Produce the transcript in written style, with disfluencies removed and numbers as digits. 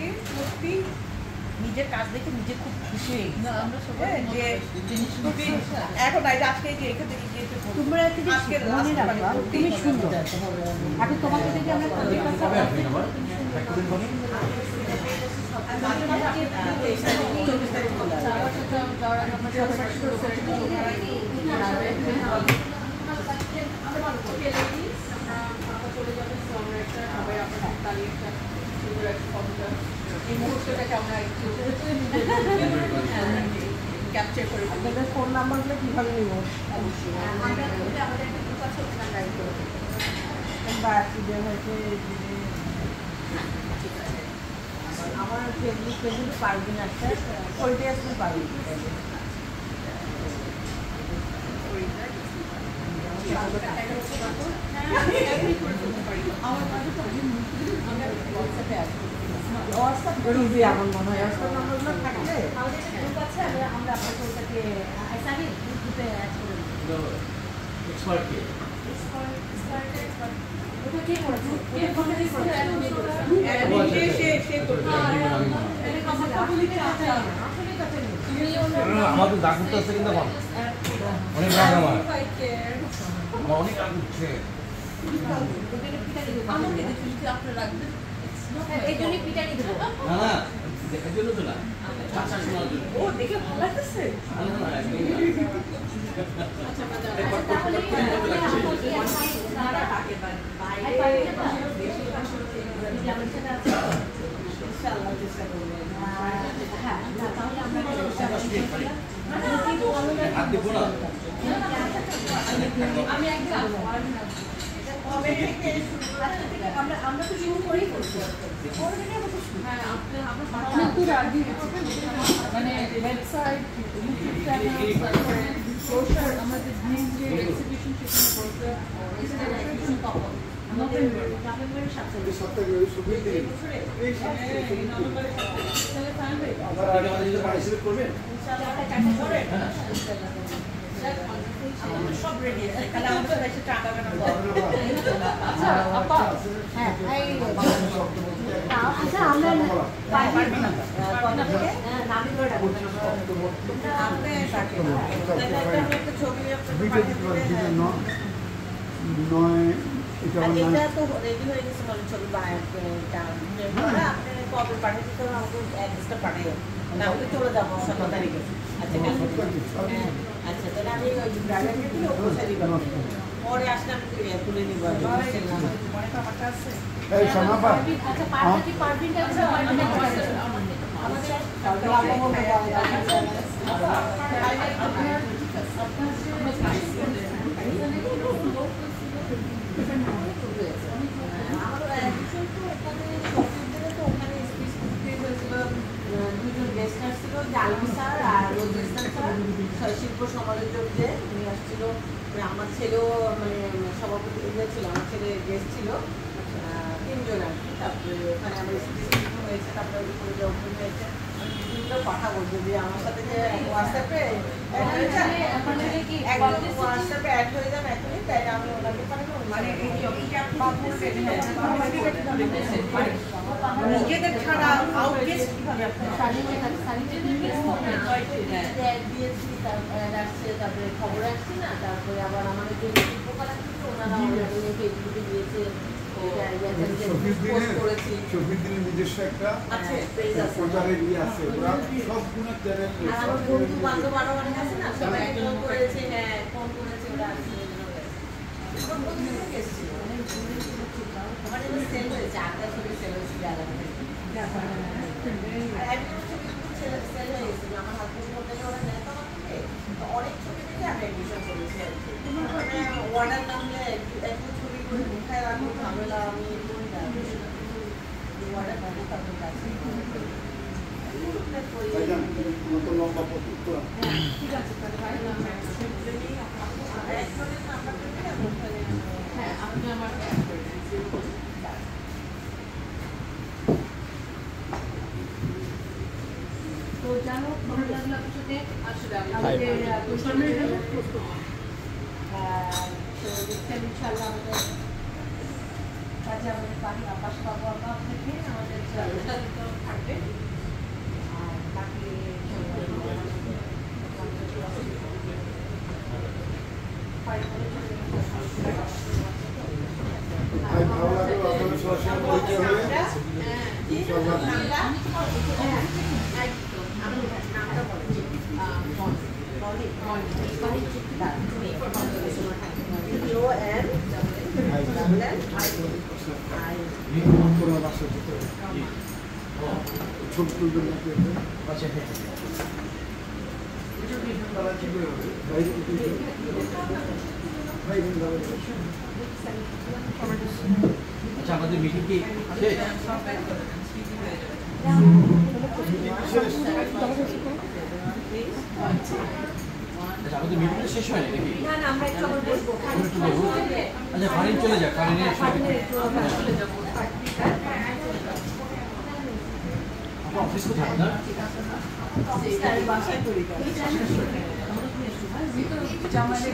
আজকে সত্যি নিজের কাজ দেখে নিজে খুব খুশি হয়ে গেছি যে এখন আজকে এখান থেকে গিয়েছে তোমরা আজকে মনে রাখবা তুমি সুন্দর এখন তোমাকে যদি আমরা এই মুহূর্তটাকে আমরা একটু ক্যাপচার করে আপনাদের ফোন নাম্বারগুলো কীভাবে নেব অবশ্যই আমাদের একটা গ্রুপ আছে ওখানে রাইট করে বা অ্যাক্সিডেন্ট হয়েছে ঠিক আছে আমার ফেসবুক পেজে পারবেন একটা ওইটাই আসলে পারবেন আমার কাছে তো হোয়াটসঅ্যাপে আসবে হোয়াটসঅ্যাপ গ্রুপে আমার মনে হয় হোয়াটসঅ্যাপ নাম্বারগুলো থাকলে আমাদের একটা গ্রুপ আছে আমরা আপনাকে ওটাকে আইসানি গ্রুপে অ্যাড করে দেব এক্সপার্ট কে ওটা কে করেছে কে করেছে সে করবে এটা কথা বলতে আসলে কথা নেই আমাদের দাগ করতে আছে কিন্তু অনেক রাগ আমার অনেক রাগ উঠছে আমাকে দেখি আপনারা রাখবেন এই জন্য পিটানি দেবো না না দেখার জন্য তো না চাচা শোনার জন্য ও দেখে ভালো লাগতেছে আমি একদম আমরা তো শুরু করেই করছি মানে ওয়েবসাইট ইউটিউব চ্যানেল সোশ্যাল আমাদের মেইন যে এক্সিবিশন সেখানে নভেম্বরের 7 সব রেডি আছে তাহলে আমাদের এসে টাকা কাটা আচ্ছা আমরা পারবি না নামি করে একটা ছবি এটা তো রেডি হয়ে গেছে মানে ছবি আপনি কবে পাঠিয়ে দিতে আমাকে অ্যাড্রেসটা পাঠিয়ে না আমি চলে যাবো 17 তারিখে আচ্ছা আচ্ছা তাহলে আমি ওই ড্রাইভারকে দিলে পৌঁছে দিব পরে আসলে আমি তুলে নিব অনেক আমারটা আছে আচ্ছা পার্টি পারবিনটা শিল্প সমালোচক যে উনি আসছিল আমার ছেলেও মানে সভাপতি ছিল আমার ছেলে গেস্ট ছিল 3 জন আর কি তারপরে ওখানে আমার হয়েছে তারপরে উপরে যে ওপেন হয়েছে বিভিন্ন কথা বলছে যে আমার সাথে যে হোয়াটসঅ্যাপে অ্যাড হয়ে যান এখনই তাই আমি ওনাকে মানে নিজেদের ছাড়া আউটগেস্ট কিভাবে দিয়েছি তারপরে খবর আসছি না তারপরে আবার আমাদের যে শিল্পকলা কিন্তু ওনারা ফেসবুকে দিয়েছে নিজস্ব একটা প্রচারের ইয়ে আছে ওরা সবগুলো চ্যানেল বন্ধু বান্ধব আরো অনেক আছে না সবাই ফোন করেছে হ্যাঁ ফোন করেছে ওরা আমার সেল হয়েছে 8টা ছবি সেল হয়েছে সেল হয়ে গেছিল আমার হাজবেন্ড বলতে ওরা নেয় তো অনেক ছবি দেখে আমি অ্যাডমিশন করেছি অর্ডার নামলে একটু ছবি করে মুখায় রাখবো ঝামেলা আমি করি না অর্ডার নামলে তাদের কাছে লম্বা পথ ঠিক আছে তাহলে হ্যাঁ আপনি আমার তো জানো ভালো লাগলো আপনার সাথে আসলে আমাদের ইনশাআল্লাহ আমাদের কাজে আমাদের পাশে পাবো আমরা আপনাকে আমাদের হবে আর বাকি ভাই ভালো লাগলো আপনাদের সরাসরি পরিচয় হয়ে ইনশাআল্লাহ পুরো বাসা যেতে ছবি তুলবেন নাকি আচ্ছা হ্যাঁ আচ্ছা আমাদের মিটিং কি শেষ আচ্ছা আমাদের মিটিংটা শেষ হয়নি নাকি একটু বসবো। আচ্ছা ফারিন চলে যাক ফারিনের অফিস কোথায় আপনার বাসায় করি জামালে